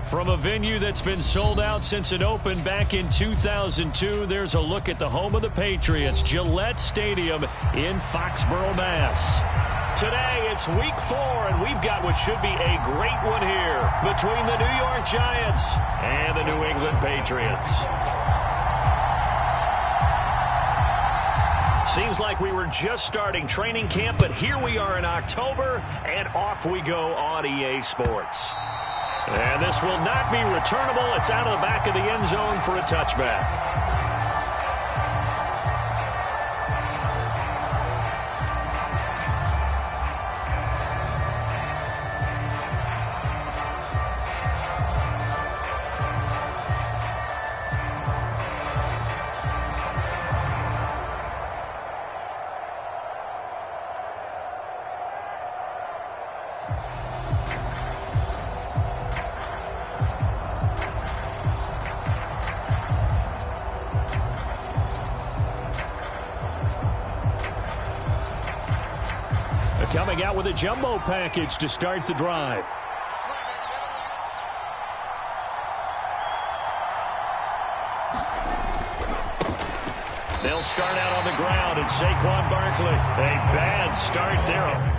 From a venue that's been sold out since it opened back in 2002, there's a look at the home of the Patriots, Gillette Stadium in Foxborough, Mass. Today, it's week 4, and we've got what should be a great one here between the New York Giants and the New England Patriots. Seems like we were just starting training camp, but here we are in October, and off we go on EA Sports. And this will not be returnable. It's out of the back of the end zone for a touchback. Coming out with a jumbo package to start the drive. They'll start out on the ground, and Saquon Barkley, a bad start there.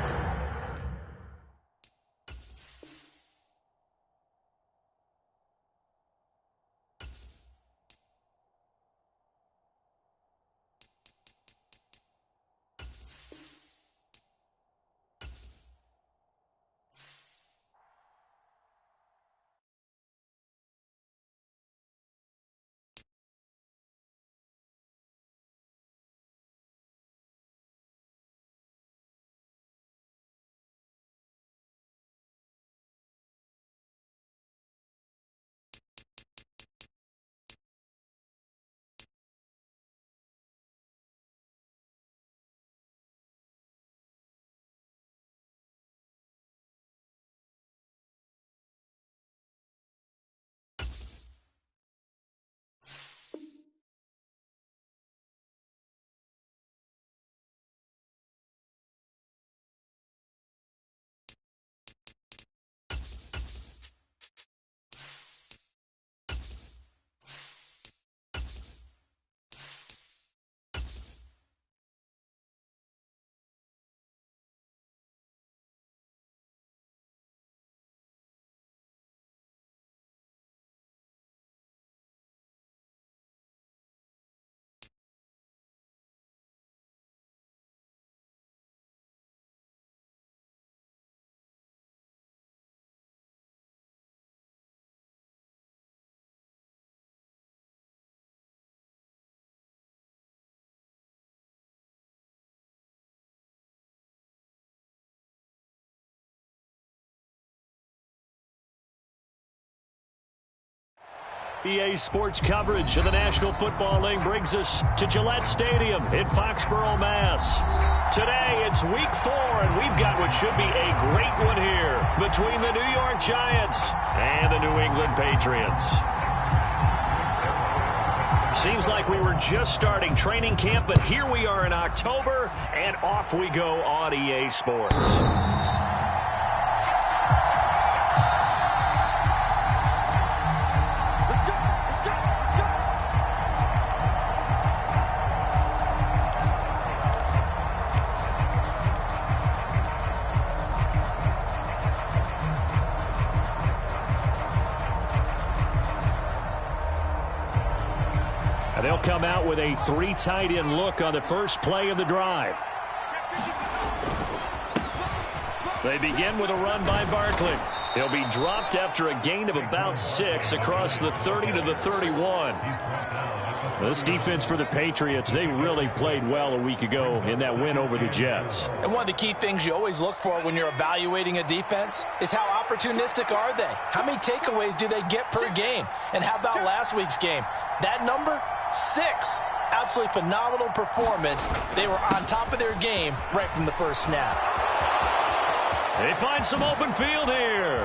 EA Sports coverage of the National Football League brings us to Gillette Stadium in Foxborough, Mass. Today, it's week 4, and we've got what should be a great one here between the New York Giants and the New England Patriots. Seems like we were just starting training camp, but here we are in October, and off we go on EA Sports. They'll come out with a 3 tight end look on the first play of the drive. They begin with a run by Barkley. He'll be dropped after a gain of about 6 across the 30 to the 31. This defense for the Patriots, they really played well a week ago in that win over the Jets. And one of the key things you always look for when you're evaluating a defense is how opportunistic are they? How many takeaways do they get per game? And how about last week's game? That number? 6. Absolutely phenomenal performance. They were on top of their game right from the first snap. They find some open field here.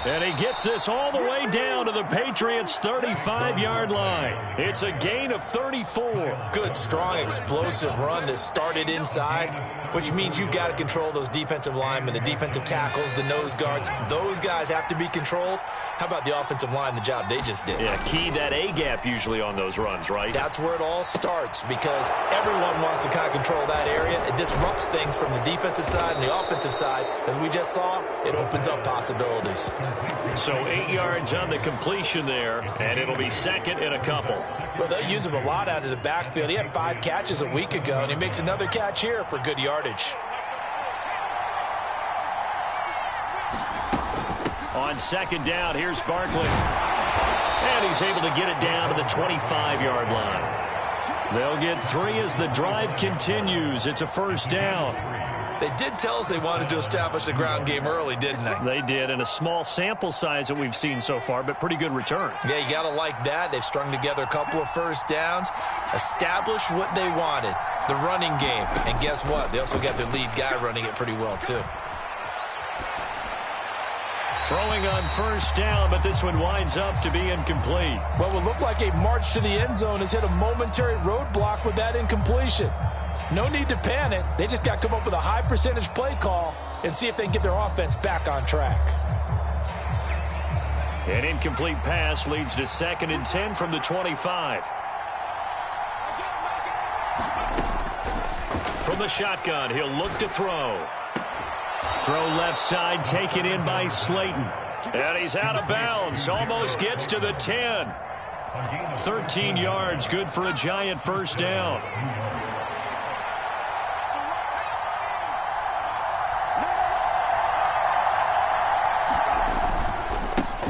And he gets this all the way down to the Patriots' 35-yard line. It's a gain of 34. Good, strong, explosive run that started inside, which means you've got to control those defensive linemen, the defensive tackles, the nose guards. Those guys have to be controlled. How about the offensive line, the job they just did? Yeah, key that A-gap usually on those runs, right? That's where it all starts because everyone wants to kind of control that area. It disrupts things from the defensive side and the offensive side. As we just saw, it opens up possibilities. So 8 yards on the completion there, and it'll be second and a couple. Well, they'll use him a lot out of the backfield. He had 5 catches a week ago, and he makes another catch here for good yardage. On second down, here's Barkley. And he's able to get it down to the 25-yard line. They'll get 3 as the drive continues. It's a first down. They did tell us they wanted to establish the ground game early, didn't they? They did, and a small sample size that we've seen so far, but pretty good return. Yeah, you got to like that. They've strung together a couple of first downs, established what they wanted, the running game. And guess what? They also got their lead guy running it pretty well, too. Throwing on first down, but this one winds up to be incomplete. What would look like a march to the end zone has hit a momentary roadblock with that incompletion. No need to panic. They just got to come up with a high percentage play call and see if they can get their offense back on track. An incomplete pass leads to 2nd and 10 from the 25. From the shotgun, he'll look to throw. Throw left side, taken in by Slayton. And he's out of bounds. Almost gets to the 10. 13 yards, good for a Giant first down.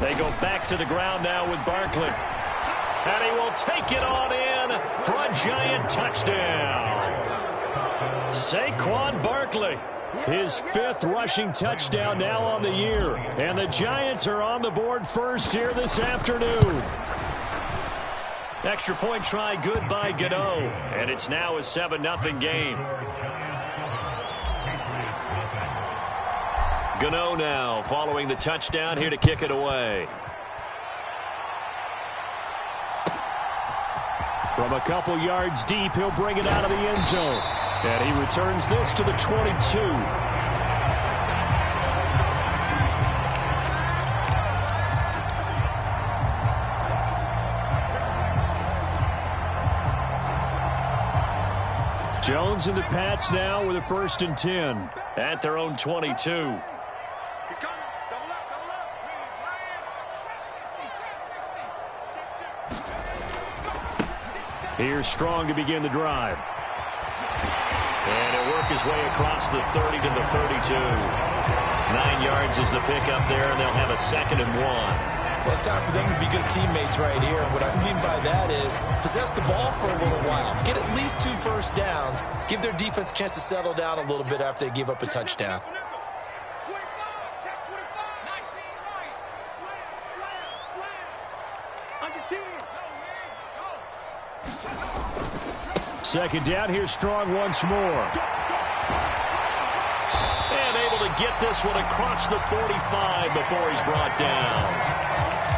They go back to the ground now with Barkley. And he will take it on in for a Giant touchdown. Saquon Barkley, his 5th rushing touchdown now on the year. And the Giants are on the board first here this afternoon. Extra point try good by Gano. And it's now a 7-0 game. Gano now following the touchdown here to kick it away. From a couple yards deep, he'll bring it out of the end zone. And he returns this to the 22. Jones and the Pats now with a 1st and 10 at their own 22. Here's Strong to begin the drive. And he'll work his way across the 30 to the 32. 9 yards is the pickup there, and they'll have a 2nd and 1. Well, it's time for them to be good teammates right here. What I mean by that is possess the ball for a little while. Get at least 2 first downs. Give their defense a chance to settle down a little bit after they give up a touchdown. Second down, here's Strong once more. And able to get this one across the 45 before he's brought down.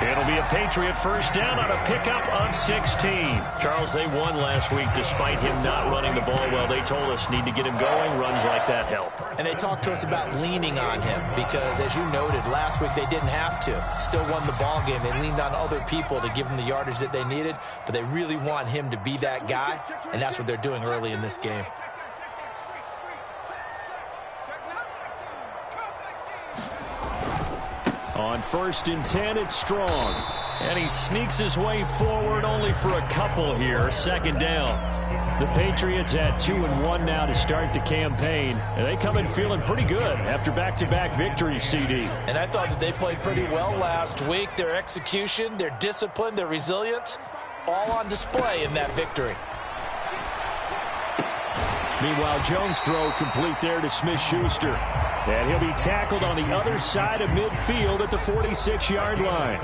It'll be a Patriot first down on a pickup of 16. Charles, they won last week despite him not running the ball well. They told us need to get him going. Runs like that help. And they talked to us about leaning on him because, as you noted, last week they didn't have to. Still won the ball game. They leaned on other people to give them the yardage that they needed, but they really want him to be that guy, and that's what they're doing early in this game. On 1st and 10, it's Strong. And he sneaks his way forward only for a couple here. 2nd down. The Patriots at 2-1 now to start the campaign. And they come in feeling pretty good after back-to-back victories, CD. And I thought that they played pretty well last week. Their execution, their discipline, their resilience, all on display in that victory. Meanwhile, Jones' throw complete there to Smith-Schuster. And he'll be tackled on the other side of midfield at the 46-yard line.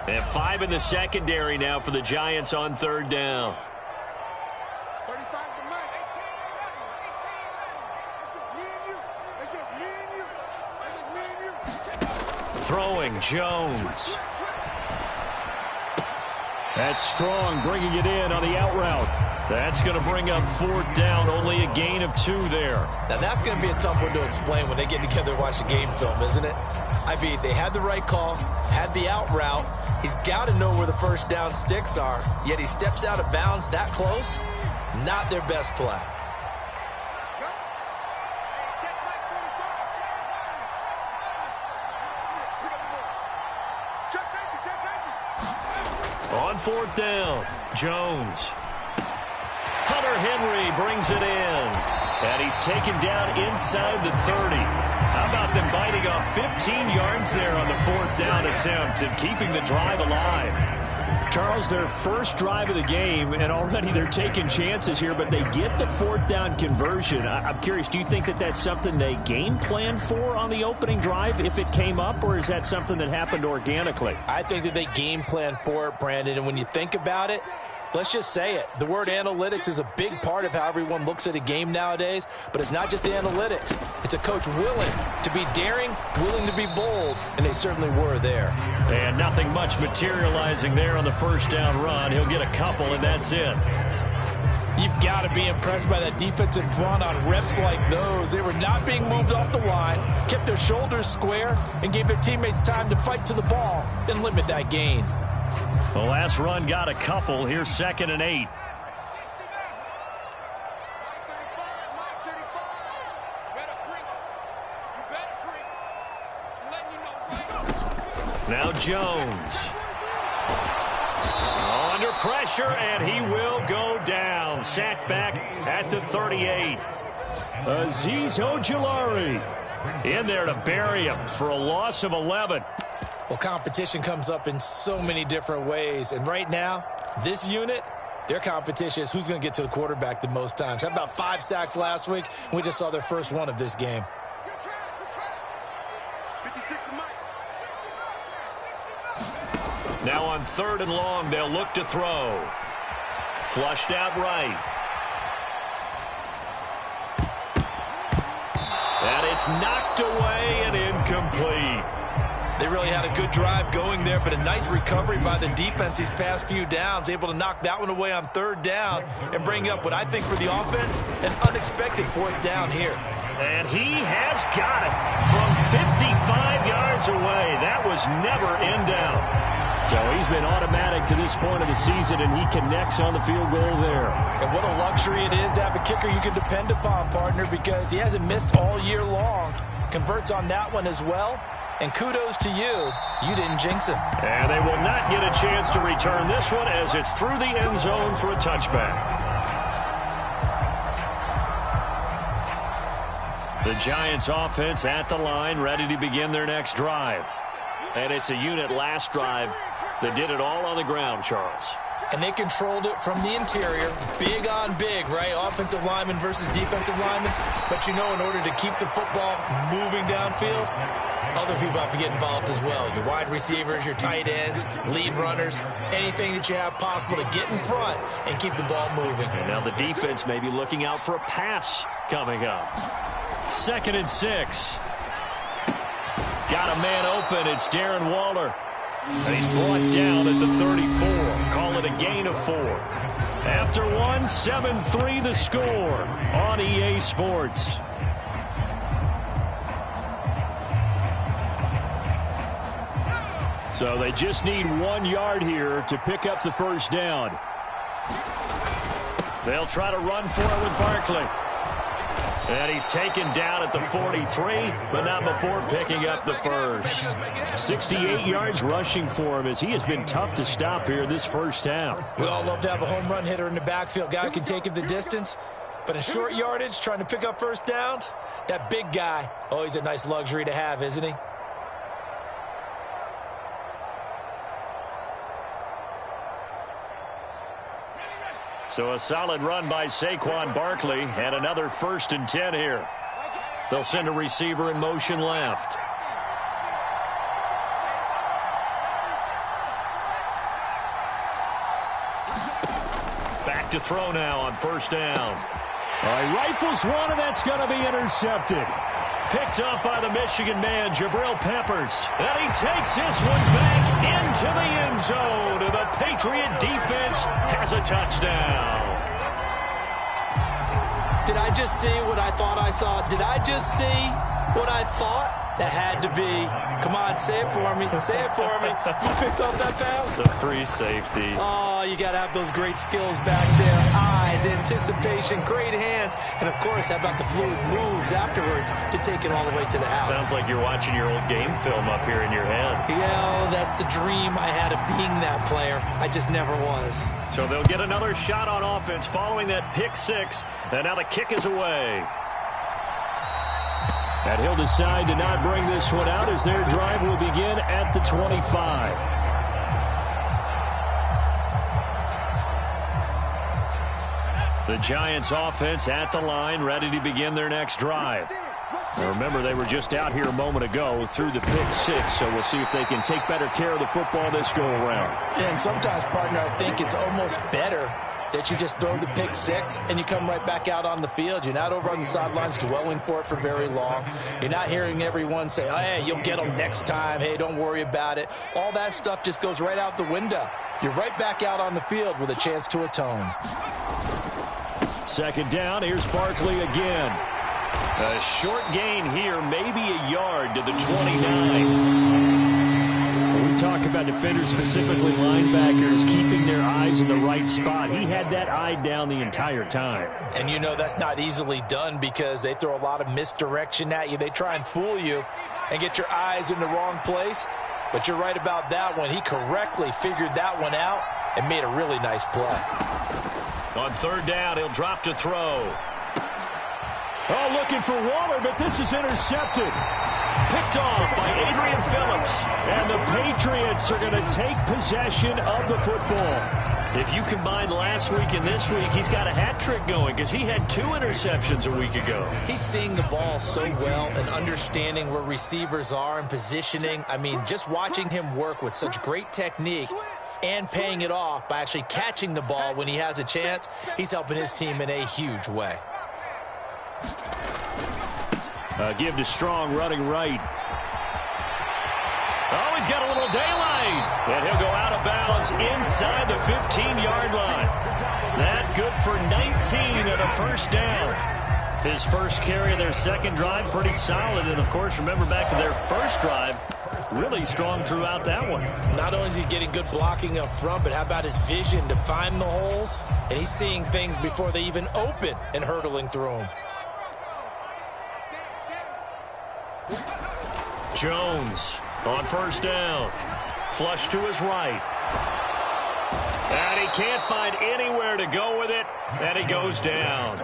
And 5 in the secondary now for the Giants on 3rd down. Throwing, Jones. That's Strong bringing it in on the out route. That's going to bring up 4th down, only a gain of 2 there. Now, that's going to be a tough one to explain when they get together and watch the game film, isn't it? I mean, they had the right call, had the out route. He's got to know where the first down sticks are, yet he steps out of bounds that close. Not their best play. On 4th down, Jones. Hunter Henry brings it in. And he's taken down inside the 30. How about them biting off 15 yards there on the 4th down attempt and keeping the drive alive? Charles, their first drive of the game, and already they're taking chances here, but they get the 4th down conversion. I'm curious, do you think that that's something they game planned for on the opening drive if it came up, or is that something that happened organically? I think that they game planned for it, Brandon, and when you think about it, let's just say it. The word analytics is a big part of how everyone looks at a game nowadays, but it's not just the analytics. It's a coach willing to be daring, willing to be bold, and they certainly were there. And nothing much materializing there on the first down run. He'll get a couple, and that's it. You've got to be impressed by that defensive front on reps like those. They were not being moved off the line, kept their shoulders square, and gave their teammates time to fight to the ball and limit that gain. The last run got a couple. Here's 2nd and 8. Now Jones. Under pressure, and he will go down. Sacked back at the 38. Azeez Ojulari in there to bury him for a loss of 11. Well, competition comes up in so many different ways. And right now, this unit, their competition is who's going to get to the quarterback the most times. How about 5 sacks last week? We just saw their first one of this game. Now on 3rd and long, they'll look to throw. Flushed out right. And it's knocked away and incomplete. They really had a good drive going there, but a nice recovery by the defense these past few downs, able to knock that one away on 3rd down and bring up what I think for the offense, an unexpected 4th down here. And he has got it from 55 yards away. That was never in doubt. So he's been automatic to this point of the season, and he connects on the field goal there. And what a luxury it is to have a kicker you can depend upon, partner, because he hasn't missed all year long. Converts on that one as well. And kudos to you. You didn't jinx him. And they will not get a chance to return this one as it's through the end zone for a touchback. The Giants offense at the line, ready to begin their next drive. And it's a unit last drive that did it all on the ground, Charles. And they controlled it from the interior. Big on big, right? Offensive lineman versus defensive lineman. But you know, in order to keep the football moving downfield, other people have to get involved as well. Your wide receivers, your tight ends, lead runners, anything that you have possible to get in front and keep the ball moving. And now the defense may be looking out for a pass coming up. 2nd and 6. Got a man open. It's Darren Waller. And he's brought down at the 34. Call it a gain of 4. After one, 7-3 the score on EA Sports. So they just need 1 yard here to pick up the first down. They'll try to run for it with Barkley. And he's taken down at the 43, but not before picking up the first. 68 yards rushing for him as he has been tough to stop here this first half. We all love to have a home run hitter in the backfield. Guy who can take it the distance. But in short yardage, trying to pick up first downs, that big guy, always a nice luxury to have, isn't he? So a solid run by Saquon Barkley and another 1st and 10 here. They'll send a receiver in motion left. Back to throw now on 1st down. All right, rifles one, and that's going to be intercepted. Picked up by the Michigan man, Jabril Peppers. And he takes this one back into the end zone. And the Patriot defense has a touchdown. Did I just see what I thought I saw? Did I just see what I thought? That had to be. Come on, say it for me. Say it for me. You picked up that pass? It's a free safety. Oh, you got to have those great skills back there. Eyes, anticipation, great hands. And, of course, how about the fluid moves afterwards to take it all the way to the house? Sounds like you're watching your old game film up here in your head. Yeah, that's the dream I had of being that player. I just never was. So they'll get another shot on offense following that pick six. And now the kick is away. And he'll decide to not bring this one out as their drive will begin at the 25. The Giants offense at the line, ready to begin their next drive. Now remember, they were just out here a moment ago through the pick six, so we'll see if they can take better care of the football this go-around. Yeah, and sometimes, partner, I think it's almost better that you just throw the pick six and you come right back out on the field. You're not over on the sidelines dwelling for it for very long. You're not hearing everyone say, oh, hey, you'll get them next time. Hey, don't worry about it. All that stuff just goes right out the window. You're right back out on the field with a chance to atone. Second down, here's Barkley again. A short gain here, maybe a yard to the 29. When we talk about defenders, specifically linebackers, keeping their eyes in the right spot. He had that eye down the entire time. And you know that's not easily done because they throw a lot of misdirection at you. They try and fool you and get your eyes in the wrong place. But you're right about that one. He correctly figured that one out and made a really nice play. On third down, he'll drop to throw. Oh, looking for Waller, but this is intercepted. Picked off by Adrian Phillips. And the Patriots are going to take possession of the football. If you combine last week and this week, he's got a hat trick going because he had 2 interceptions a week ago. He's seeing the ball so well and understanding where receivers are and positioning. I mean, just watching him work with such great technique and paying it off by actually catching the ball when he has a chance, he's helping his team in a huge way. Give to Strong running right. Oh, he's got a little daylight. And he'll go out of bounds inside the 15-yard line. That good for 19 and a first down. His first carry of their second drive, pretty solid. And, of course, remember back to their first drive, really strong throughout that one. Not only is he getting good blocking up front, but how about his vision to find the holes? And he's seeing things before they even open and hurtling through them. Jones on first down. Flush to his right. And he can't find anywhere to go with it. And he goes down.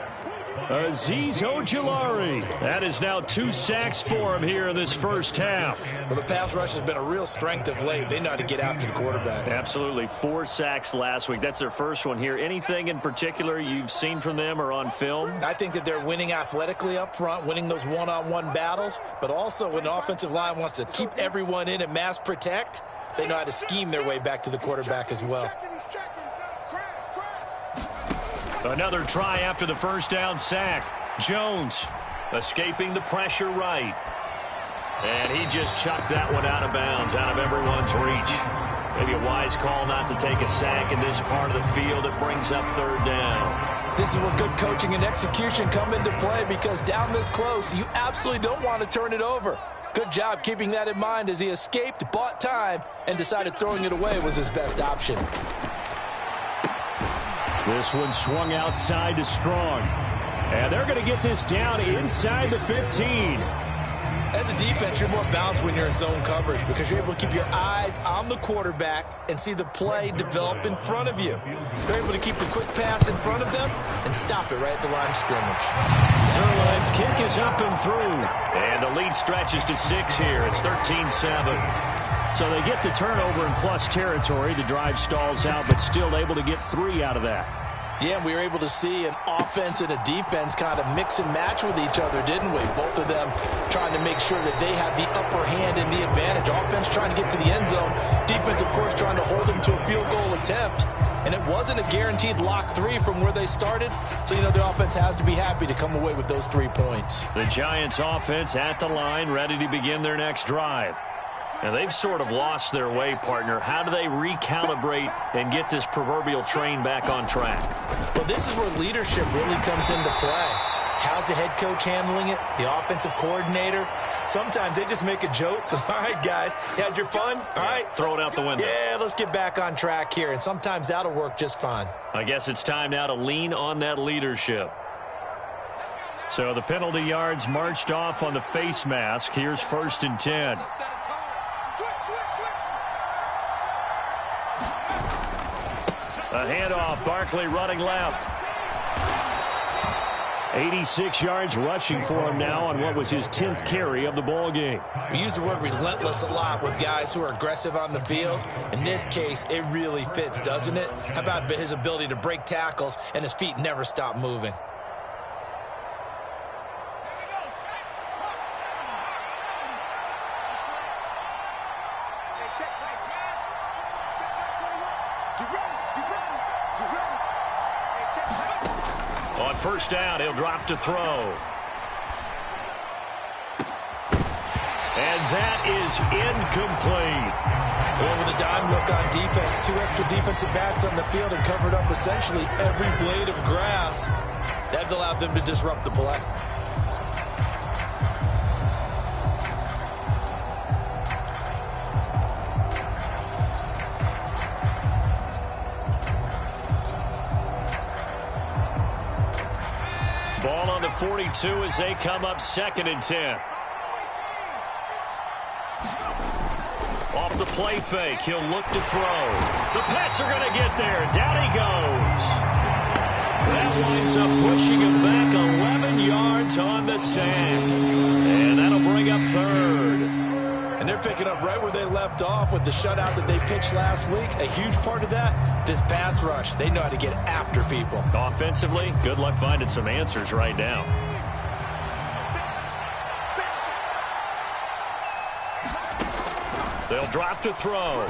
Azeez Ojulari. That is now 2 sacks for him here in this first half. Well, the pass rush has been a real strength of late. They know how to get after the quarterback. Absolutely. 4 sacks last week. That's their first one here. Anything in particular you've seen from them or on film? I think that they're winning athletically up front, winning those one-on-one battles, but also when the offensive line wants to keep everyone in and mass protect, they know how to scheme their way back to the quarterback as well. Another try after the first down sack. Jones escaping the pressure right. And he just chucked that one out of bounds, out of everyone's reach. Maybe a wise call not to take a sack in this part of the field. It brings up third down. This is where good coaching and execution come into play because down this close, you absolutely don't want to turn it over. Good job keeping that in mind as he escaped, bought time, and decided throwing it away was his best option. This one swung outside to Strong. And they're going to get this down inside the 15. As a defense, you're more balanced when you're in zone coverage because you're able to keep your eyes on the quarterback and see the play develop in front of you. You're able to keep the quick pass in front of them and stop it right at the line of scrimmage. Zerline's kick is up and through. And the lead stretches to 6 here. It's 13-7. So they get the turnover in plus territory. The drive stalls out, but still able to get 3 out of that. Yeah, we were able to see an offense and a defense kind of mix and match with each other, didn't we? Both of them trying to make sure that they have the upper hand and the advantage. Offense trying to get to the end zone. Defense, of course, trying to hold them to a field goal attempt. and it wasn't a guaranteed lock 3 from where they started, so you know the offense has to be happy to come away with those 3 points. The Giants offense at the line, ready to begin their next drive. And they've sort of lost their way, partner. How do they recalibrate and get this proverbial train back on track? Well, this is where leadership really comes into play. How's the head coach handling it? The offensive coordinator? Sometimes they just make a joke. All right, guys, you had your fun? All right. Throw it out the window. Yeah, let's get back on track here. And sometimes that'll work just fine. I guess it's time now to lean on that leadership. So the penalty yards marched off on the face mask. Here's 1st and 10. A handoff, Barkley running left. 86 yards rushing for him now on what was his 10th carry of the ball game. We use the word relentless a lot with guys who are aggressive on the field. In this case, it really fits, doesn't it? How about his ability to break tackles and his feet never stop moving? On 1st down, he'll drop to throw. And that is incomplete. Well, with a dime look on defense, 2 extra defensive backs on the field and covered up essentially every blade of grass. That allowed them to disrupt the play. Ball on the 42 as they come up 2nd and 10. Off the play fake, he'll look to throw. The Pats are going to get there. Down he goes. That winds up pushing him back 11 yards on the sack. And that'll bring up 3rd. And they're picking up right where they left off with the shutout that they pitched last week. A huge part of that, this pass rush. They know how to get after people. Offensively, good luck finding some answers right now. They'll drop to throw.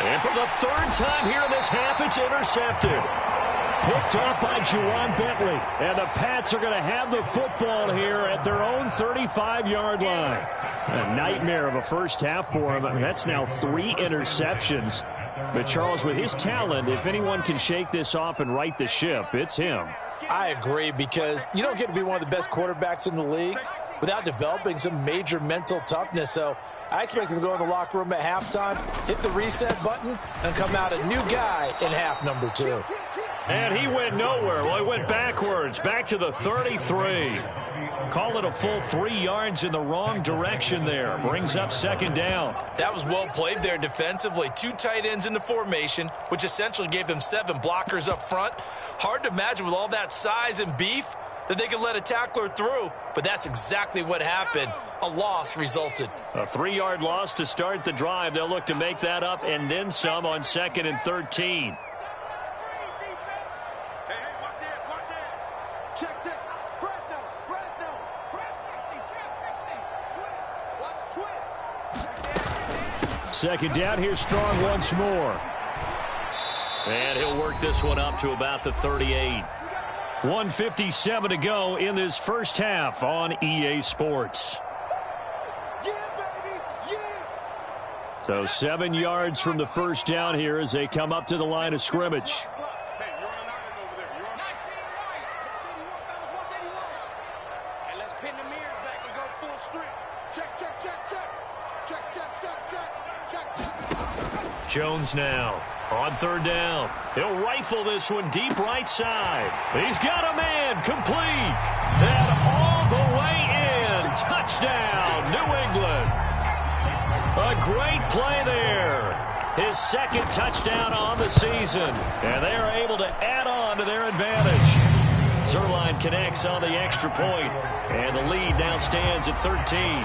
And for the 3rd time here in this half, it's intercepted. Picked up by Juwan Bentley. And the Pats are going to have the football here at their own 35-yard line. A nightmare of a first half for him. I mean, that's now 3 interceptions. But, Charles, with his talent, if anyone can shake this off and right the ship, it's him. I agree, because you don't get to be one of the best quarterbacks in the league without developing some major mental toughness. So I expect him to go in the locker room at halftime, hit the reset button, and come out a new guy in half number 2. And he went nowhere. Well, he went backwards, back to the 33. Call it a full 3 yards in the wrong direction there. Brings up 2nd down. That was well played there defensively. 2 tight ends in the formation, which essentially gave them 7 blockers up front. Hard to imagine with all that size and beef that they could let a tackler through, but that's exactly what happened. A loss resulted. A 3-yard loss to start the drive. They'll look to make that up and then some on 2nd and 13. Second down, here's Strong once more. And he'll work this one up to about the 38. 1:57 to go in this first half on EA Sports. So 7 yards from the first down here as they come up to the line of scrimmage. Jones now on 3rd down. He'll rifle this one deep right side. He's got a man complete. And all the way in. Touchdown, New England. A great play there. His 2nd touchdown on the season. And they are able to add on to their advantage. Zerline connects on the extra point. And the lead now stands at 13.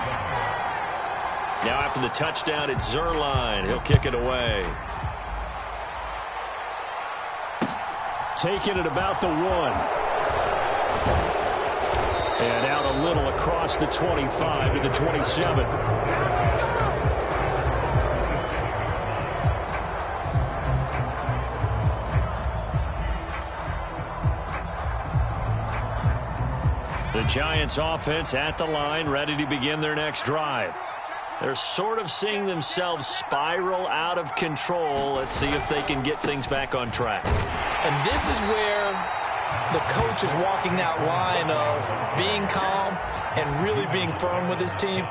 Now after the touchdown, it's Zerline. He'll kick it away. Taking it about the 1. And out a little across the 25 to the 27. The Giants offense at the line, ready to begin their next drive. They're sort of seeing themselves spiral out of control. Let's see if they can get things back on track. And this is where the coach is walking that line of being calm and really being firm with his team.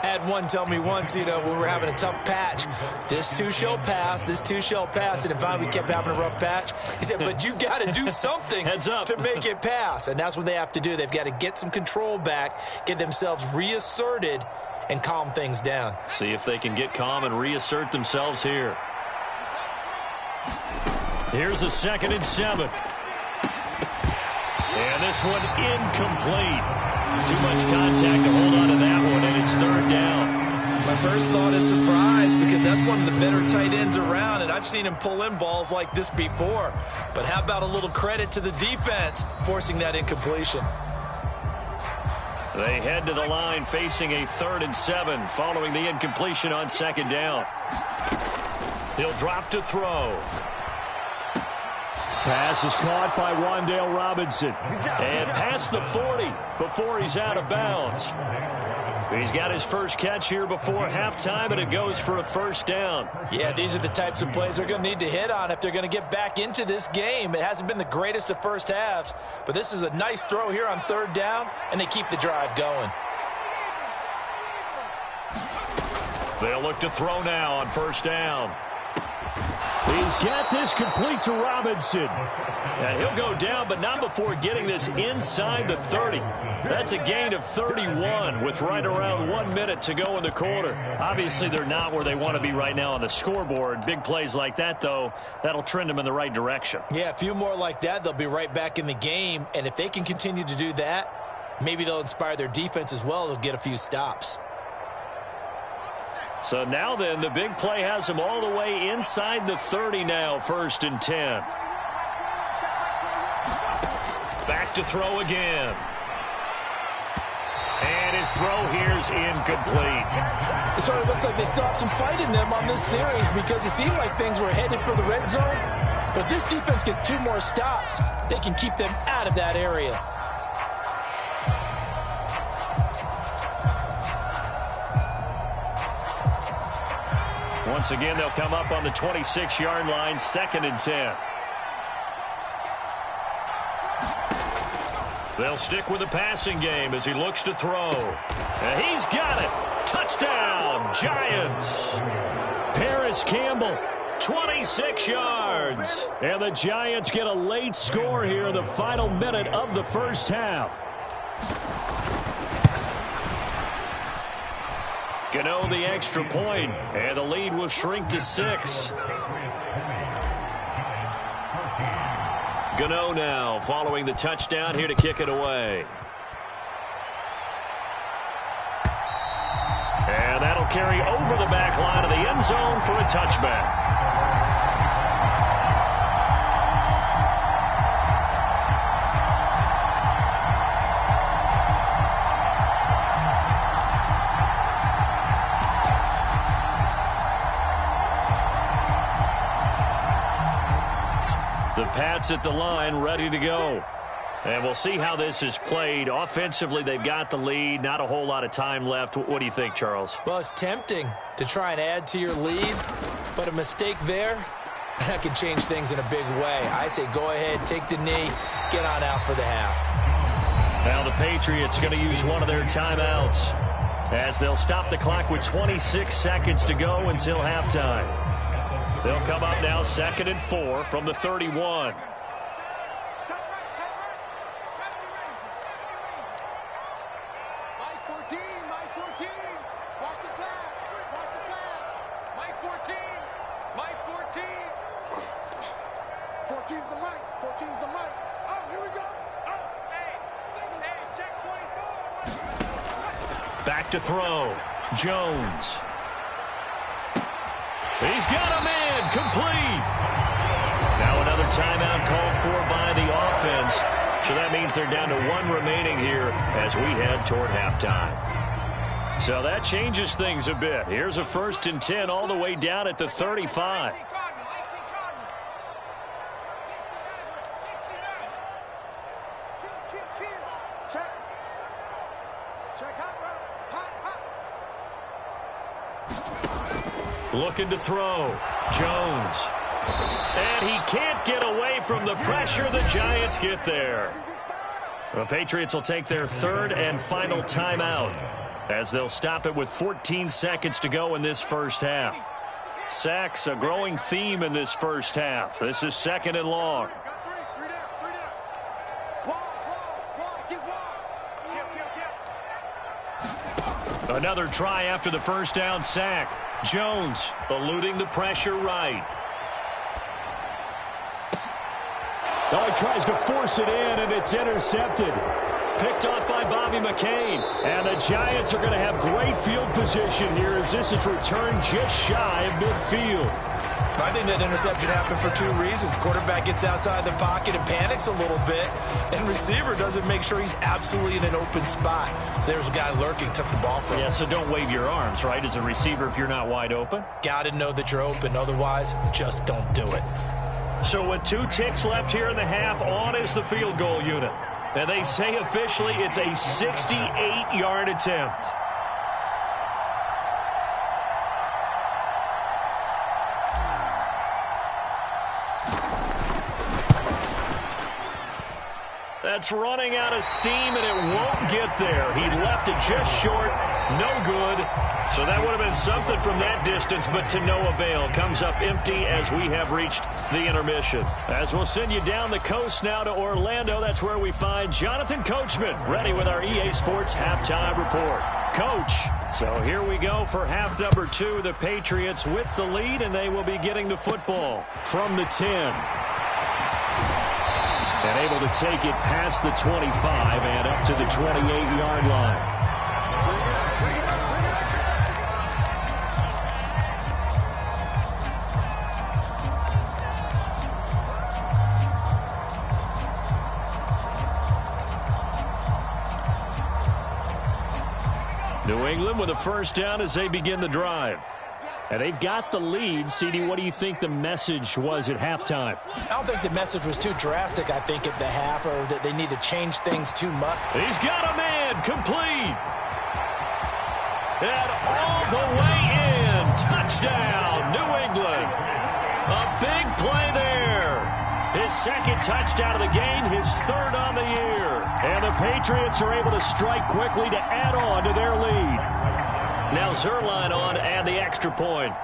I had one tell me once, when we were having a tough patch, this too shall pass, this too shall pass. And finally we kept having a rough patch. He said, but you got to do something to make it pass. And that's what they have to do. They've got to get some control back, get themselves reasserted, and calm things down. See if they can get calm and reassert themselves here. Here's a 2nd and 7. And this one incomplete. Too much contact to hold on to that one, and it's 3rd down. My first thought is surprise, because that's one of the better tight ends around, and I've seen him pull in balls like this before. But how about a little credit to the defense forcing that incompletion? They head to the line facing a 3rd and 7 following the incompletion on 2nd down. He'll drop to throw. Pass is caught by Wan'Dale Robinson. And past the 40 before he's out of bounds. He's got his first catch here before halftime, and it goes for a 1st down. Yeah, these are the types of plays they're going to need to hit on if they're going to get back into this game. It hasn't been the greatest of first halves, but this is a nice throw here on 3rd down, and they keep the drive going. They'll look to throw now on 1st down. He's got this complete to Robinson. And he'll go down, but not before getting this inside the 30. That's a gain of 31 with right around 1 minute to go in the quarter. Obviously, they're not where they want to be right now on the scoreboard. Big plays like that, though, that'll trend them in the right direction. Yeah, a few more like that, they'll be right back in the game. And if they can continue to do that, maybe they'll inspire their defense as well. They'll get a few stops. So now then, the big play has them all the way inside the 30 now, 1st and 10. Back to throw again. And his throw here's incomplete. It sort of looks like they still have some fight in them on this series, because it seemed like things were headed for the red zone. But if this defense gets 2 more stops, they can keep them out of that area. Once again, they'll come up on the 26-yard line, 2nd and 10. They'll stick with the passing game as he looks to throw. And he's got it. Touchdown, Giants. Paris Campbell, 26 yards. And the Giants get a late score here in the final minute of the first half. Gano the extra point, and the lead will shrink to 6. Gano now following the touchdown here to kick it away. And that'll carry over the back line of the end zone for a touchback. The Pats at the line, ready to go. And we'll see how this is played. Offensively, they've got the lead. Not a whole lot of time left. What do you think, Charles? Well, it's tempting to try and add to your lead, but a mistake there, that could change things in a big way. I say go ahead, take the knee, get on out for the half. Now the Patriots are going to use one of their timeouts as they'll stop the clock with 26 seconds to go until halftime. They'll come up now 2nd and 4 from the 31. Back to throw. Jones. He's got him in. Complete. Now another timeout called for by the offense. So that means they're down to 1 remaining here as we head toward halftime. So that changes things a bit. Here's a 1st and 10 all the way down at the 35. Looking to throw. Jones. And he can't get away from the pressure. The Giants get there. The Patriots will take their third and final timeout as they'll stop it with 14 seconds to go in this first half. Sacks, a growing theme in this first half. This is second and long. Another try after the first down sack. Jones eluding the pressure right. Oh, he tries to force it in, and it's intercepted. Picked off by Bobby McCain. And the Giants are going to have great field position here as this is returned just shy of midfield. I think that interception happened for two reasons. Quarterback gets outside the pocket and panics a little bit, and receiver doesn't make sure he's absolutely in an open spot. So there's a guy lurking, took the ball from him. Yeah, so don't wave your arms, right, as a receiver if you're not wide open? Got to know that you're open. Otherwise, just don't do it. So with 2 ticks left here in the half, on is the field goal unit. And they say officially it's a 68-yard attempt. That's running out of steam, and it won't get there. He left it just short. No good. So that would have been something from that distance, but to no avail. Comes up empty as we have reached the intermission. As we'll send you down the coast now to Orlando, that's where we find Jonathan Coachman, ready with our EA Sports Halftime Report. Coach, so here we go for half number 2. The Patriots with the lead, and they will be getting the football from the 10. And able to take it past the 25 and up to the 28-yard line. New England with a first down as they begin the drive. And they've got the lead. CD, what do you think the message was at halftime? I don't think the message was too drastic, I think, at the half, or that they need to change things too much. He's got a man complete. And all the way in. Touchdown, New England. A big play there. His second touchdown of the game, his third on the year. And the Patriots are able to strike quickly to add on to their lead. Now Zerline on and the extra point.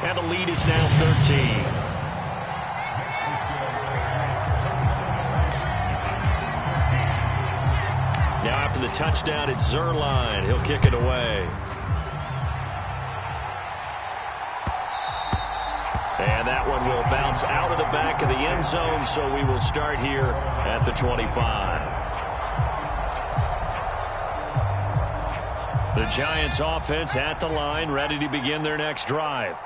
And the lead is now 13. Now after the touchdown, it's Zerline. He'll kick it away. And that one will bounce out of the back of the end zone, so we will start here at the 25. The Giants offense at the line, ready to begin their next drive.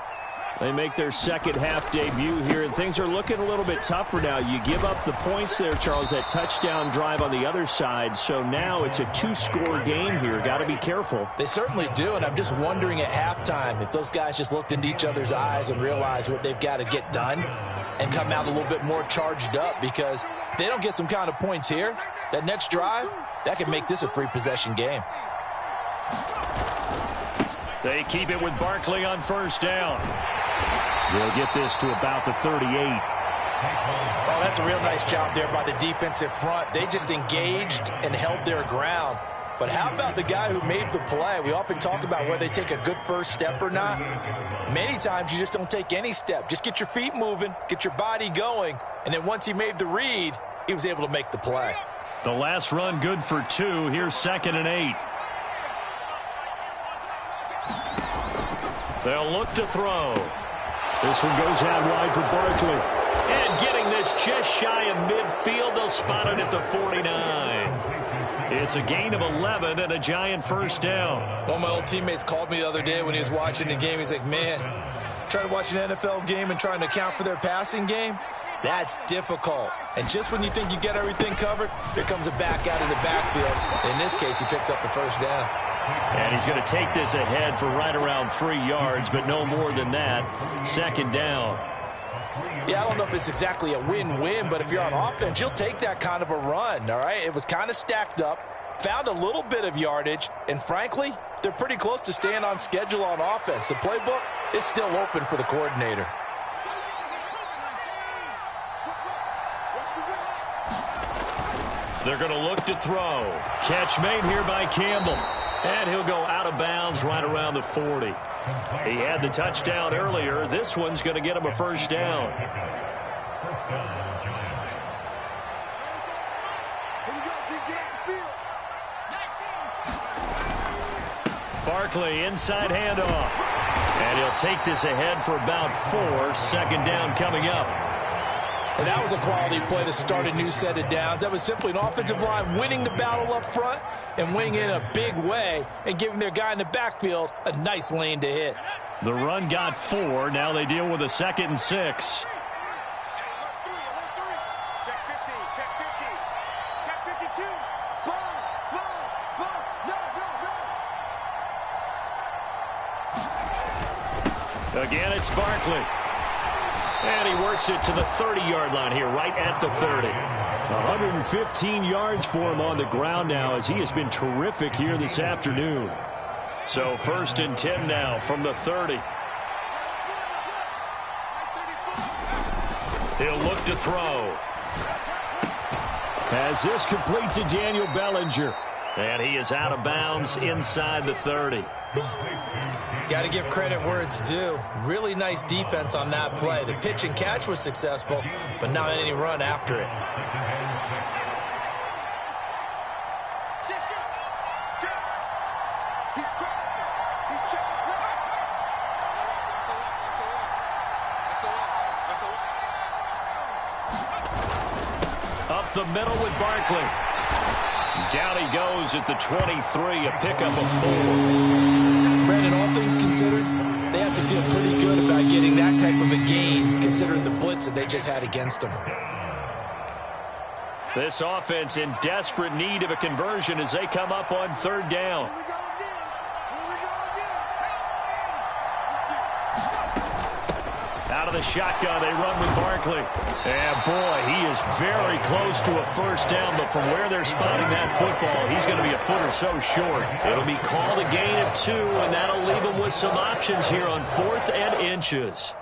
They make their second half debut here, and things are looking a little bit tougher now. You give up the points there, Charles, that touchdown drive on the other side. So now it's a 2-score game here. Got to be careful. They certainly do, and I'm just wondering at halftime if those guys just looked into each other's eyes and realized what they've got to get done and come out a little bit more charged up, because if they don't get some kind of points here, that next drive, that could make this a 3-possession game. They keep it with Barkley on first down. They'll get this to about the 38. Oh, that's a real nice job there by the defensive front. They just engaged and held their ground. But how about the guy who made the play? We often talk about whether they take a good first step or not. Many times you just don't take any step. Just get your feet moving, get your body going, and then once he made the read, he was able to make the play. The last run good for 2. Here's 2nd and 8. They'll look to throw. This one goes out wide for Barkley. And getting this just shy of midfield, they'll spot it at the 49. It's a gain of 11 and a Giant first down. One of my old teammates called me the other day when he was watching the game. He's like, man, trying to watch an NFL game and trying to account for their passing game, that's difficult. And just when you think you get everything covered, here comes a back out of the backfield. In this case, he picks up the first down. And he's going to take this ahead for right around 3 yards, but no more than that. 2nd down. Yeah, I don't know if it's exactly a win-win, but if you're on offense, you'll take that kind of a run, all right? It was kind of stacked up, found a little bit of yardage, and frankly, they're pretty close to staying on schedule on offense. The playbook is still open for the coordinator. They're going to look to throw. Catch made here by Campbell. And he'll go out of bounds right around the 40. He had the touchdown earlier. This one's going to get him a first down. Barkley inside handoff. And he'll take this ahead for about 4. Second down coming up. And that was a quality play to start a new set of downs. That was simply an offensive line winning the battle up front and winning in a big way and giving their guy in the backfield a nice lane to hit. The run got 4. Now they deal with a 2nd and 6. Again, it's Barkley. And he works it to the 30-yard line here, right at the 30. 115 yards for him on the ground now, as he has been terrific here this afternoon. So 1st and 10 now from the 30. He'll look to throw. As this complete to Daniel Bellinger. And he is out of bounds inside the 30. Got to give credit where it's due. Really nice defense on that play. The pitch and catch was successful, but not any run after it. Up the middle with Barkley. Down he goes at the 23, a pickup of 4. Brandon, all things considered, they have to feel pretty good about getting that type of a gain, considering the blitz that they just had against them. This offense in desperate need of a conversion as they come up on 3rd down. Out of the shotgun, they run with Barkley. And boy, he is very close to a first down, but from where they're spotting that football, he's going to be a foot or so short. It'll be called a gain of 2, and that'll leave him with some options here on 4th and inches.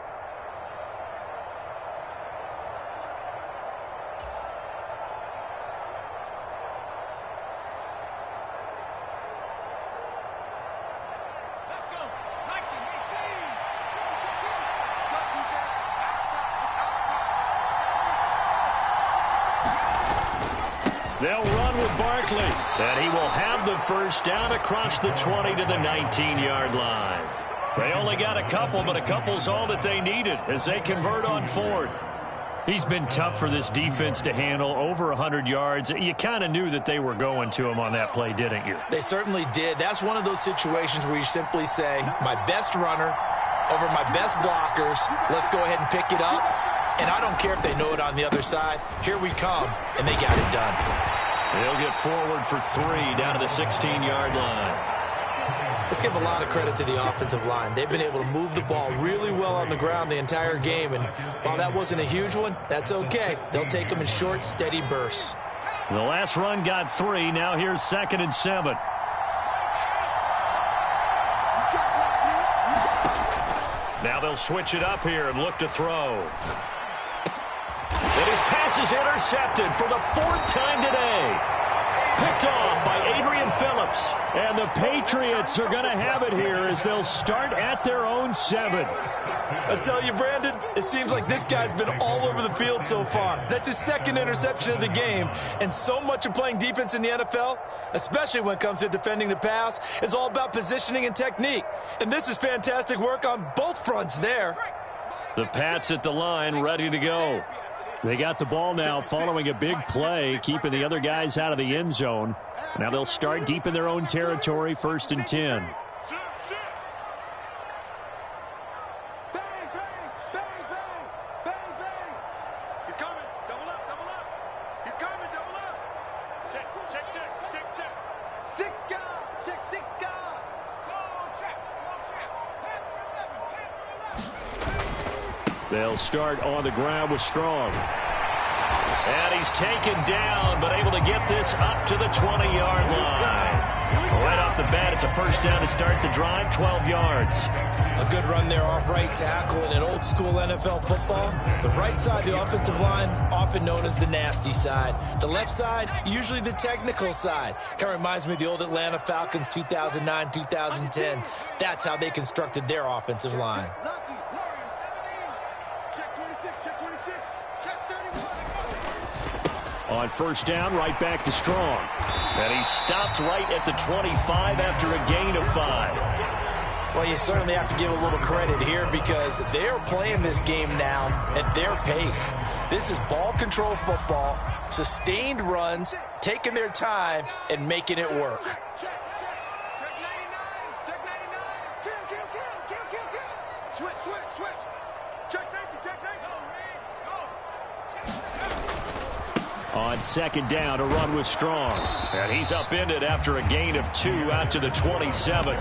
They'll run with Barkley, and he will have the first down across the 20 to the 19-yard line. They only got a couple, but a couple's all that they needed as they convert on 4th. He's been tough for this defense to handle, over 100 yards. You kind of knew that they were going to him on that play, didn't you? They certainly did. That's one of those situations where you simply say, my best runner over my best blockers, let's go ahead and pick it up. And I don't care if they know it on the other side. Here we come, and they got it done. They'll get forward for 3 down to the 16-yard line. Let's give a lot of credit to the offensive line. They've been able to move the ball really well on the ground the entire game. And while that wasn't a huge one, that's okay. They'll take them in short, steady bursts. The last run got 3. Now here's 2nd and 7. Now they'll switch it up here and look to throw. And his pass is intercepted for the 4th time today. Picked off by Adrian Phillips. And the Patriots are going to have it here as they'll start at their own 7. I tell you, Brandon, it seems like this guy's been all over the field so far. That's his 2nd interception of the game. And so much of playing defense in the NFL, especially when it comes to defending the pass, is all about positioning and technique. And this is fantastic work on both fronts there. The Pats at the line, ready to go. They got the ball now following a big play, keeping the other guys out of the end zone. Now they'll start deep in their own territory, 1st and 10. They'll start on the ground with Strong. And he's taken down, but able to get this up to the 20-yard line. Right off the bat, it's a first down to start the drive, 12 yards. A good run there off right tackle in an old-school NFL football. The right side, the offensive line, often known as the nasty side. The left side, usually the technical side. Kind of reminds me of the old Atlanta Falcons 2009, 2010. That's how they constructed their offensive line. On first down, right back to Strong. And he stopped right at the 25 after a gain of 5. Well, you certainly have to give a little credit here because they're playing this game now at their pace. This is ball control football, sustained runs, taking their time and making it work. On second down, a run with Strong. And he's upended after a gain of 2 out to the 27.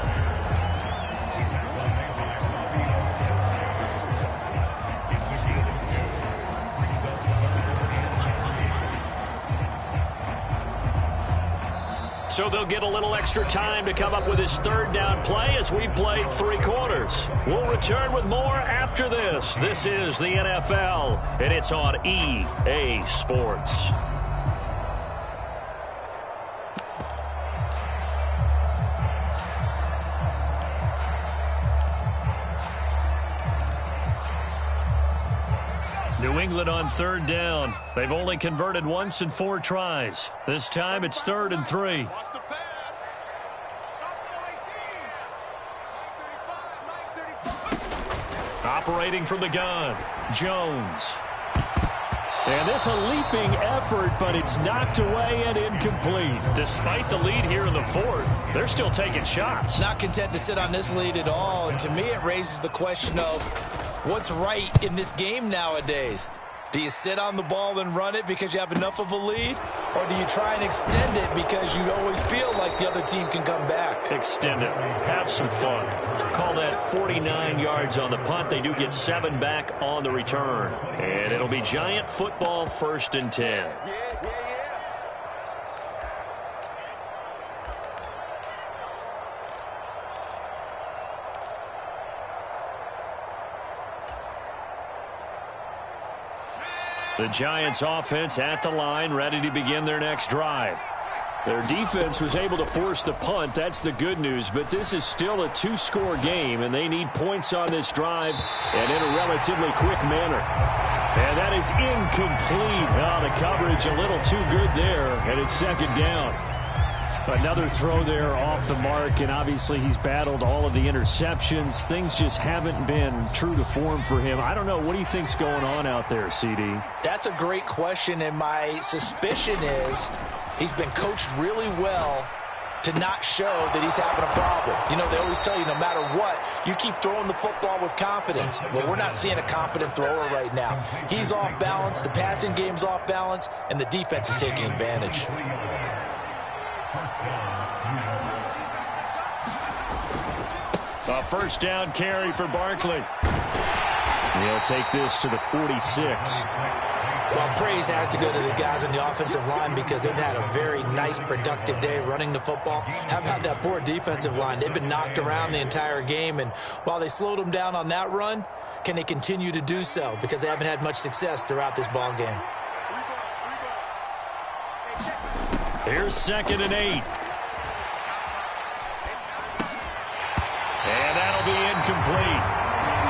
So they'll get a little extra time to come up with his third down play as we've played 3 quarters. We'll return with more after this. This is the NFL, and it's on EA Sports. New England on third down. They've only converted once in 4 tries. This time it's 3rd and 3. Operating from the gun, Jones. And this a leaping effort, but it's knocked away and incomplete. Despite the lead here in the 4th, they're still taking shots. Not content to sit on this lead at all, and to me it raises the question of what's right in this game nowadays. Do you sit on the ball and run it because you have enough of a lead? Or do you try and extend it because you always feel like the other team can come back? Extend it. Have some fun. Call that 49 yards on the punt. They do get 7 back on the return. And it'll be Giant football, 1st and 10. The Giants offense at the line, ready to begin their next drive. Their defense was able to force the punt. That's the good news, but this is still a 2-score game, and they need points on this drive and in a relatively quick manner. And that is incomplete. Oh, the coverage a little too good there, and it's 2nd down. Another throw there off the mark, and obviously he's battled all of the interceptions. Things just haven't been true to form for him. I don't know. What do you think's going on out there, CD? That's a great question, and my suspicion is he's been coached really well to not show that he's having a problem. You know, they always tell you no matter what, you keep throwing the football with confidence. Well, we're not seeing a confident thrower right now. He's off balance, the passing game's off balance, and the defense is taking advantage. A first down carry for Barkley. He'll take this to the 46. Well, praise has to go to the guys on the offensive line because they've had a very nice, productive day running the football. How about that poor defensive line? They've been knocked around the entire game, and while they slowed them down on that run, can they continue to do so? Because they haven't had much success throughout this ball game. Here's 2nd and 8. And that'll be incomplete.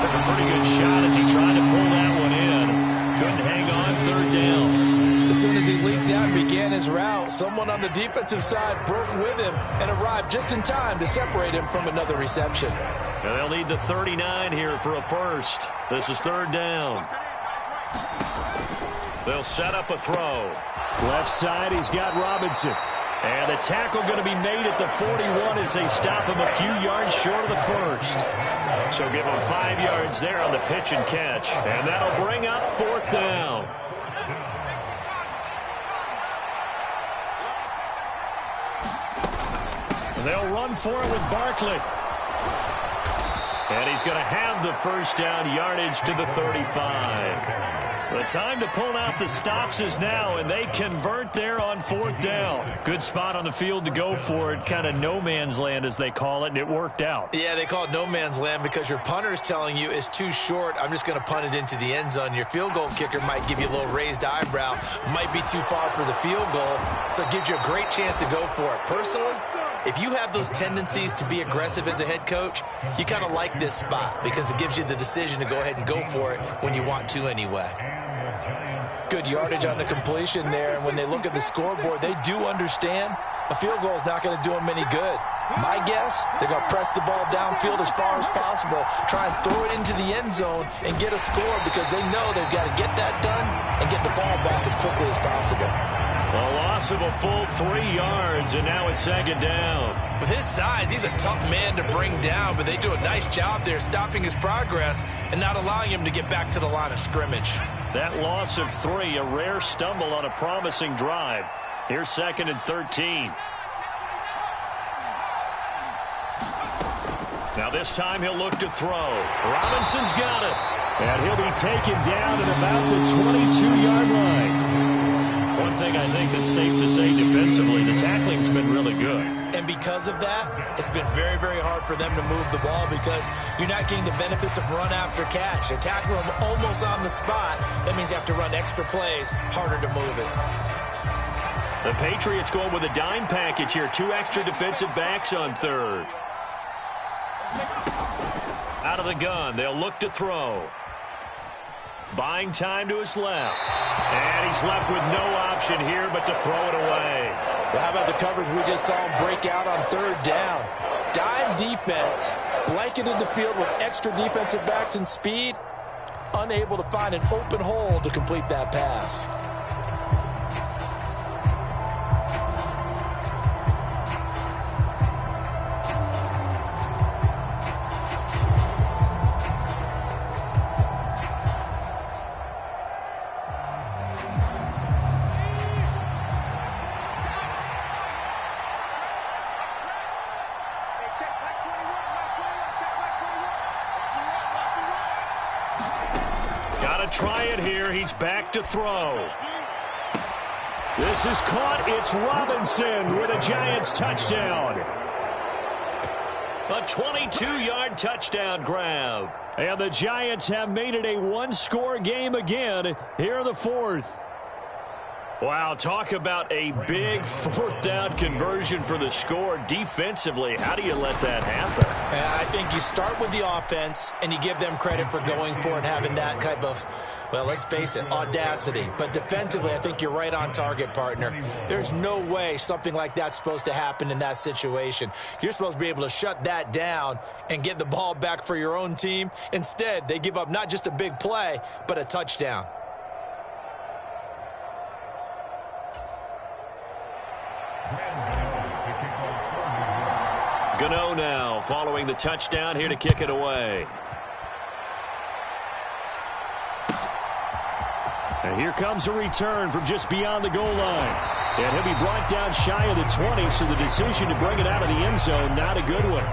Took a pretty good shot as he tried to pull that one in. Couldn't hang on, 3rd down. As soon as he leaped out and began his route, someone on the defensive side broke with him and arrived just in time to separate him from another reception. And they'll need the 39 here for a first. This is 3rd down. They'll set up a throw. Left side, he's got Robinson. And the tackle going to be made at the 41 as they stop him a few yards short of the first. So give him 5 yards there on the pitch and catch. And that'll bring up 4th down. They'll run for it with Barkley. And he's going to have the first down, yardage to the 35. The time to pull out the stops is now, and they convert there on 4th down. Good spot on the field to go for it, kind of no man's land as they call it, and it worked out. Yeah, they call it no man's land because your punter is telling you it's too short. I'm just going to punt it into the end zone. Your field goal kicker might give you a little raised eyebrow, might be too far for the field goal, so it gives you a great chance to go for it. Personally, if you have those tendencies to be aggressive as a head coach, you kind of like this spot because it gives you the decision to go ahead and go for it when you want to anyway. Good yardage on the completion there, and when they look at the scoreboard, they do understand a field goal is not going to do them any good. My guess, they're going to press the ball downfield as far as possible, try and throw it into the end zone and get a score because they know they've got to get that done and get the ball back as quickly as possible. A loss of a full 3 yards, and now it's 2nd down. With his size, he's a tough man to bring down, but they do a nice job there stopping his progress and not allowing him to get back to the line of scrimmage. That loss of 3, a rare stumble on a promising drive. Here's 2nd and 13. Now this time he'll look to throw. Robinson's got it. And he'll be taken down at about the 22-yard line. One thing I think that's safe to say defensively, the tackling's been really good. And because of that, it's been very, very hard for them to move the ball because you're not getting the benefits of run after catch. They tackle them almost on the spot. That means you have to run extra plays, harder to move it. The Patriots going with a dime package here. 2 extra defensive backs on 3rd. Out of the gun, they'll look to throw. Buying time to his left. And he's left with no option here but to throw it away. Well, how about the coverage we just saw him break out on 3rd down? Dime defense, blanketed the field with extra defensive backs and speed, unable to find an open hole to complete that pass. Try it here. He's back to throw. This is caught. It's Robinson with a Giants touchdown. A 22-yard touchdown grab. And the Giants have made it a one-score game again here in the 4th. Wow, talk about a big 4th down conversion for the score. Defensively, how do you let that happen? I think you start with the offense and you give them credit for going for it, having that type of, well, let's face it, audacity. But defensively, I think you're right on target, partner. There's no way something like that's supposed to happen in that situation. You're supposed to be able to shut that down and get the ball back for your own team. Instead, they give up not just a big play, but a touchdown. Gano now following the touchdown here to kick it away. And here comes a return from just beyond the goal line. And he'll be brought down shy of the 20, so the decision to bring it out of the end zone, not a good one.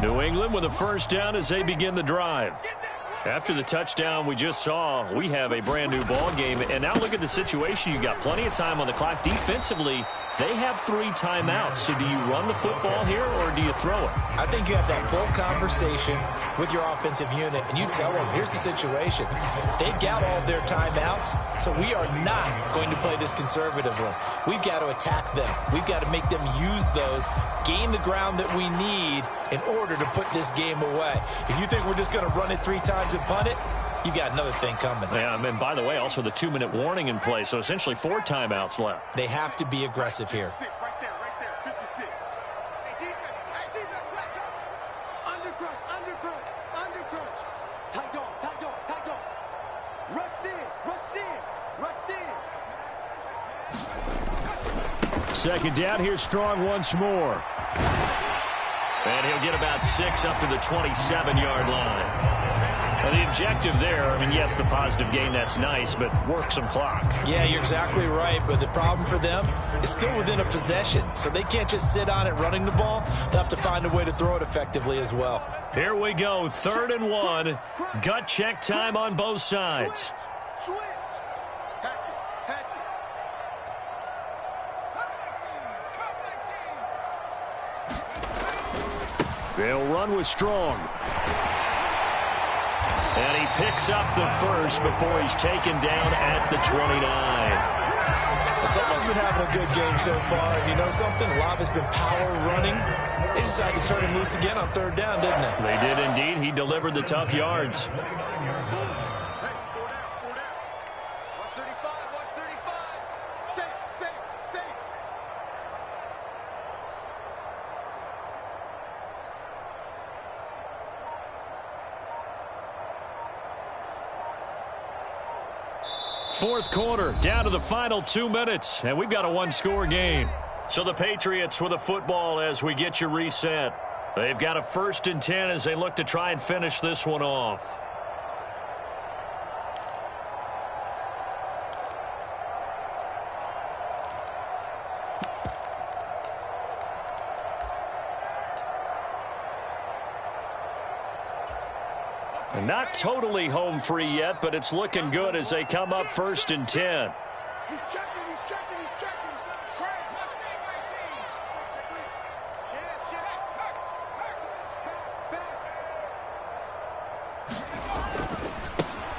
New England with a first down as they begin the drive. After the touchdown we just saw, we have a brand new ball game. And now look at the situation. You got plenty of time on the clock. Defensively, they have 3 timeouts. So do you run the football here or do you throw it? I think you have that full conversation with your offensive unit, and you tell them, here's the situation. They've got all their timeouts, so we are not going to play this conservatively. We've got to attack them. We've got to make them use those, gain the ground that we need in order to put this game away. If you think we're just going to run it 3 times and punt it, you've got another thing coming. Yeah, and by the way, also the 2-minute warning in play, so essentially 4 timeouts left. They have to be aggressive here. Right there, 56. Hey, defense, let's go. Undercrunch. Tight dog. Rush in. Second down here, Strong once more. And he'll get about 6 up to the 27-yard line. Well, the objective there, I mean, yes, the positive gain, that's nice, but work some clock. Yeah, you're exactly right, but the problem for them is still within a possession, so they can't just sit on it running the ball. They'll have to find a way to throw it effectively as well. Here we go, 3rd and 1. Gut check time on both sides. Switch. Hatchet. Hatchet. They'll run with Strong. And he picks up the first before he's taken down at the 29. Someone's been having a good game so far, and you know something? A lot has been power running. They decided to turn him loose again on 3rd down, didn't they? They did indeed. He delivered the tough yards. Hey, 4 down. Watch 35. Watch 35. Safe. Fourth quarter, down to the final 2 minutes, and we've got a one-score game. So the Patriots with the football as we get you reset. They've got a 1st and 10 as they look to try and finish this one off. Not totally home free yet, but it's looking good as they come up 1st and 10. He's checking. Craig. Check.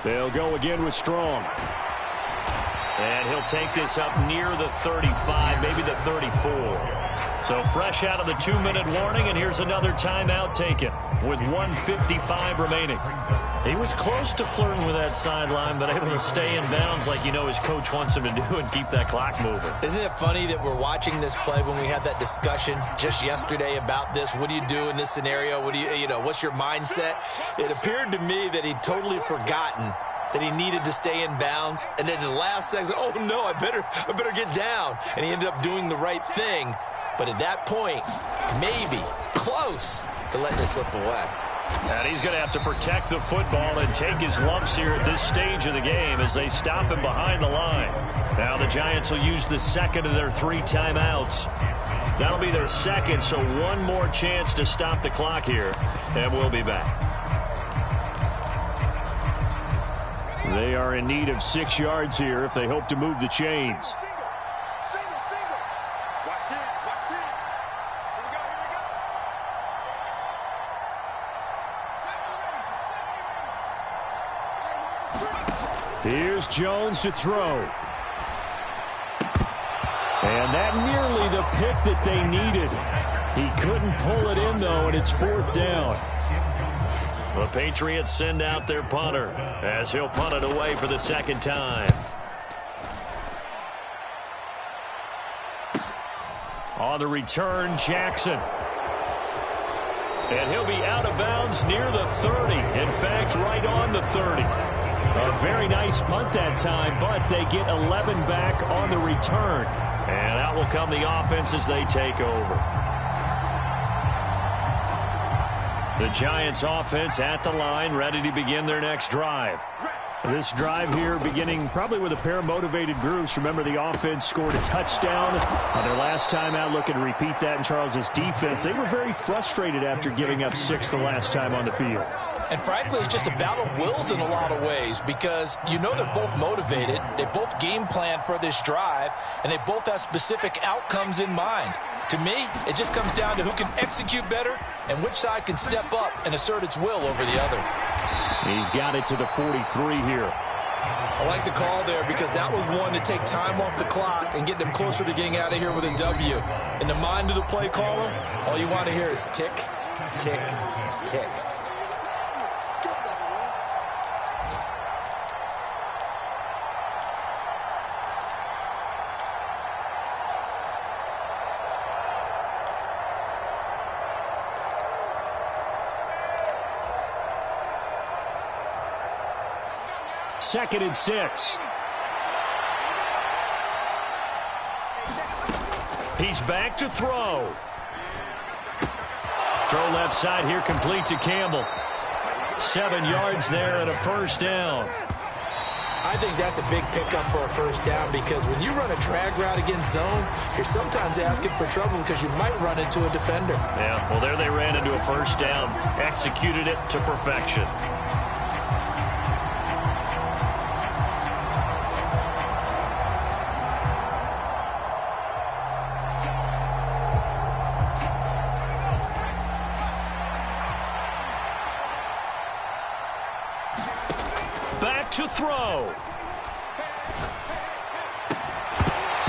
They'll go again with Strong. And he'll take this up near the 35, maybe the 34. So fresh out of the 2-minute warning, and here's another timeout taken with 1:55 remaining. He was close to flirting with that sideline, but able to stay in bounds like you know his coach wants him to do and keep that clock moving. Isn't it funny that we're watching this play when we had that discussion just yesterday about this? What do you do in this scenario? What do you know, what's your mindset? It appeared to me that he'd totally forgotten that he needed to stay in bounds, and then the last second, oh no, I better get down. And he ended up doing the right thing. But at that point, maybe close to letting it slip away. And he's going to have to protect the football and take his lumps here at this stage of the game as they stop him behind the line. Now the Giants will use the 2nd of their 3 timeouts. That'll be their 2nd, so one more chance to stop the clock here, and we'll be back. They are in need of 6 yards here if they hope to move the chains. Single. Watch 10. Here we go. Here's Jones to throw. And that nearly the pick that they needed. He couldn't pull it in, though, and it's 4th down. The Patriots send out their punter as he'll punt it away for the 2nd time. On the return, Jackson. And he'll be out of bounds near the 30. In fact, right on the 30. A very nice punt that time, but they get 11 back on the return. And out will come the offense as they take over. The Giants offense at the line, ready to begin their next drive. This drive here beginning probably with a pair of motivated groups. Remember, the offense scored a touchdown on their last time out, looking to repeat that in Charles's defense. They were very frustrated after giving up 6 the last time on the field. And frankly, it's just a battle of wills in a lot of ways because you know they're both motivated. They both game plan for this drive, and they both have specific outcomes in mind. To me, it just comes down to who can execute better and which side can step up and assert its will over the other. He's got it to the 43 here. I like the call there because that was one to take time off the clock and get them closer to getting out of here with a W. In the mind of the play caller, all you want to hear is tick, tick, tick. Second and 6. He's back to throw. Throw left side here, complete to Campbell. 7 yards there and a first down. I think that's a big pickup for a first down because when you run a drag route against zone, you're sometimes asking for trouble because you might run into a defender. Yeah, well, there they ran into a first down, executed it to perfection. Back to throw.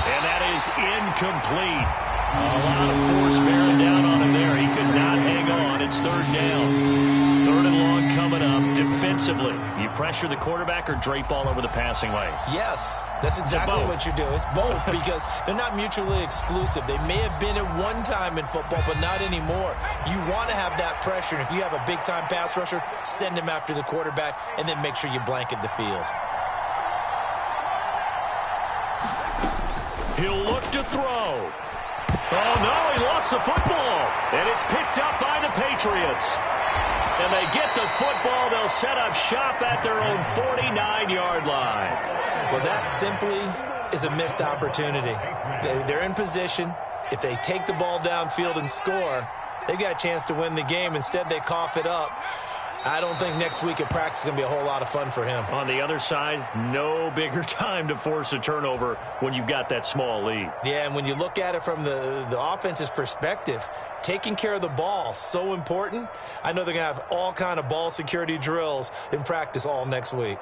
And that is incomplete. A lot of force bearing down on him there. He could not hang on. It's third down. Third and long coming up. Defensively, you pressure the quarterback or drape all over the passing lane? Yes, that's exactly what you do. It's both because they're not mutually exclusive. They may have been at one time in football, but not anymore. You want to have that pressure. And if you have a big-time pass rusher, send him after the quarterback and then make sure you blanket the field. He'll look to throw. Oh, no, he lost the football. And it's picked up by the Patriots. And they get the football. They'll set up shop at their own 49-yard line. Well, that simply is a missed opportunity. They're in position. If they take the ball downfield and score, they got a chance to win the game. Instead, they cough it up. I don't think next week at practice is going to be a whole lot of fun for him. On the other side, no bigger time to force a turnover when you've got that small lead. Yeah, and when you look at it from the offense's perspective, taking care of the ball, so important. I know they're going to have all kind of ball security drills in practice all next week.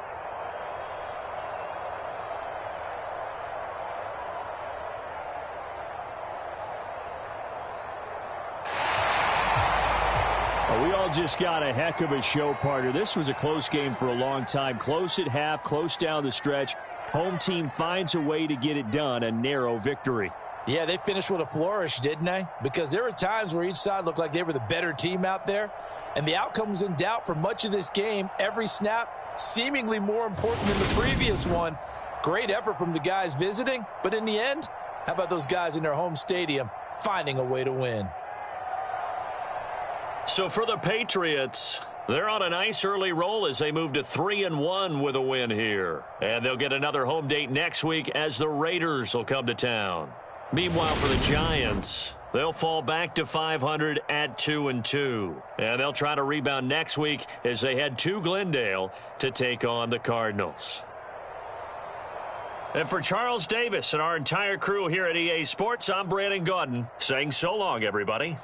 We all just got a heck of a show, partner. This was a close game for a long time. Close at half, close down the stretch. Home team finds a way to get it done, a narrow victory. Yeah, they finished with a flourish, didn't they? Because there were times where each side looked like they were the better team out there. And the outcome was in doubt for much of this game. Every snap seemingly more important than the previous one. Great effort from the guys visiting. But in the end, how about those guys in their home stadium finding a way to win? So for the Patriots, they're on a nice early roll as they move to 3-1 with a win here. And they'll get another home date next week as the Raiders will come to town. Meanwhile, for the Giants, they'll fall back to 500 at 2-2. And they'll try to rebound next week as they head to Glendale to take on the Cardinals. And for Charles Davis and our entire crew here at EA Sports, I'm Brandon Gaudin saying so long, everybody.